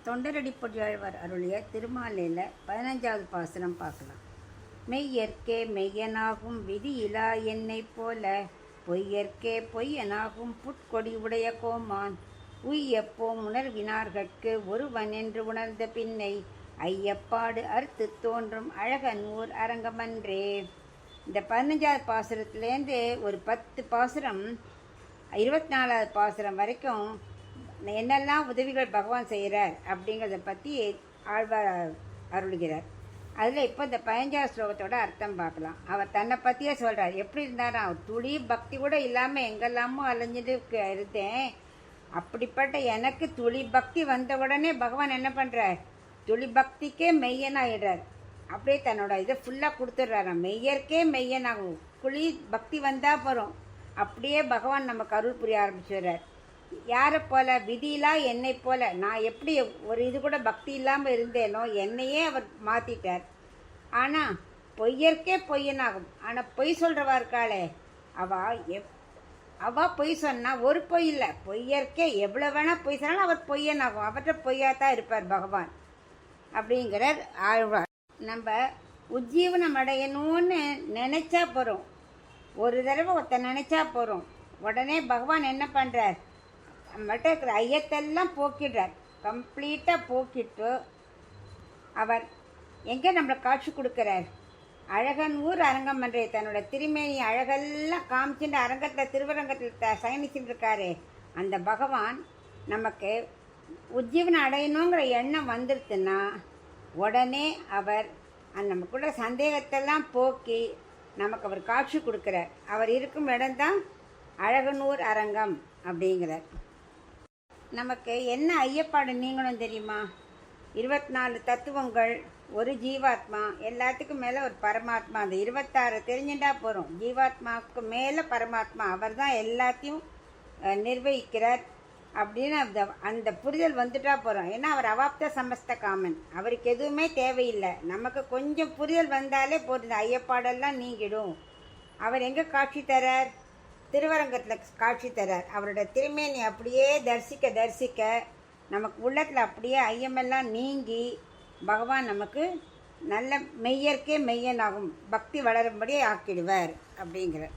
தொண்டரடிப்பொடியாழ்வார் அருளிய திருமாலையில் 15வது பாசுரம் பார்க்கலாம். மெய்யற்கே மெய்யனாகும் விதி இலா என்னைப் போல பொய்யற்கே பொய்யனாகும் புட்கொடி உடைய கோமான் உய்யப்போ உணர்வினார்கட்கு ஒருவன் என்று உணர்ந்த பின்னை ஐயப்பாடு அறுத்து தோன்றும் அழகன் ஊர் அரங்கமன்றே. இந்த 15வது பாசுரத்துலேருந்து ஒரு 10 பாசுரம் 24வது பாசுரம் வரைக்கும் என்னெல்லாம் உதவிகள் பகவான் செய்கிறார் அப்படிங்கிறத பற்றி ஆழ்வார் அருளுகிறார். அதில் இப்போ இந்த 15வது ஸ்லோகத்தோட அர்த்தம் பார்க்கலாம். அவர் தன்னை பற்றியே சொல்கிறார். எப்படி இருந்தாரா, துளி பக்தி கூட இல்லாமல் எங்கெல்லாமோ அலைஞ்சிட்டு இருந்தேன். அப்படிப்பட்ட எனக்கு துளி பக்தி வந்த உடனே பகவான் என்ன பண்ணுறார், துளி பக்திக்கே மெய்யனாகிடுறார். அப்படியே தன்னோட இதை ஃபுல்லாக கொடுத்துட்றாராம். மெய்யற்கே மெய்யனாகும், துளி பக்தி வந்தால் போகிறோம். அப்படியே பகவான் நமக்கு அருள் புரிய ஆரம்பிச்சுடுறார். யாரை போல, விதியிலா என்னை போல. நான் எப்படி ஒரு இது கூட பக்தி இல்லாமல் இருந்தேனோ என்னையே அவர் மாற்றிட்டார். ஆனால் பொய்யற்கே பொய்யனாகும். ஆனால் பொய் சொல்கிறவா இருக்காளே, அவள் பொய் சொன்னால் ஒரு பொய் இல்லை, பொய்யற்கே எவ்வளோ வேணால் பொய் சொன்னாலும் அவர் பொய்யனாகும். அவர்கிட்ட பொய்யாத்தான் இருப்பார் பகவான் அப்படிங்கிறார் ஆழ்வார். நம்ம உஜ்ஜீவனம் அடையணும்னு நினச்சா போகிறோம். ஒரு தடவை ஒருத்த நினச்சா போகிறோம், உடனே பகவான் என்ன பண்ணுறார், நம்மகிட்ட இருக்கிற ஐயத்தெல்லாம் போக்கிடுறார். கம்ப்ளீட்டாக போக்கிட்டு அவர் எங்கே நம்மளை காட்சி கொடுக்குறார், அழகன் ஊர் அரங்கம் பண்ணுறே. தன்னோட திருமேனி அழகெல்லாம் காமிச்சுட்டு அரங்கத்தில் திருவரங்கத்தில் சயனிச்சுட்டு இருக்காரு. அந்த பகவான் நமக்கு உஜ்ஜீவனம் அடையணுங்கிற எண்ணம் வந்துடுதுன்னா உடனே அவர் நமக்குள்ள சந்தேகத்தெல்லாம் போக்கி நமக்கு அவர் காட்சி கொடுக்குறார். அவர் இருக்கும் இடம்தான் அழகனூர் அரங்கம் அப்படிங்கிறார். நமக்கு என்ன ஐயப்பாடு நீங்களும் தெரியுமா, 24 தத்துவங்கள், ஒரு ஜீவாத்மா, எல்லாத்துக்கும் மேலே ஒரு பரமாத்மா. அந்த 26 தெரிஞ்சுட்டா போகிறோம். ஜீவாத்மாவுக்கு மேலே பரமாத்மா, அவர் தான் எல்லாத்தையும் நிர்வகிக்கிறார் அப்படின்னு அந்த புரிதல் வந்துட்டா போகிறோம். ஏன்னா அவர் அவாப்த சமஸ்த காமன், அவருக்கு எதுவுமே தேவையில்லை. நமக்கு கொஞ்சம் புரிதல் வந்தாலே போதும், ஐயப்பாடெல்லாம் நீங்கிடும். அவர் எங்கே காட்சி தரார், திருவரங்கத்தில் காட்சி தரார். அவரோட திருமேனி அப்படியே தரிசிக்க நமக்கு உள்ளத்தில் அப்படியே ஐயமெல்லாம் நீங்கி பகவான் நமக்கு நல்ல மெய்யற்கே மெய்யனாகும், பக்தி வளரும்படி ஆக்கிடுவார் அப்படிங்கிறார்.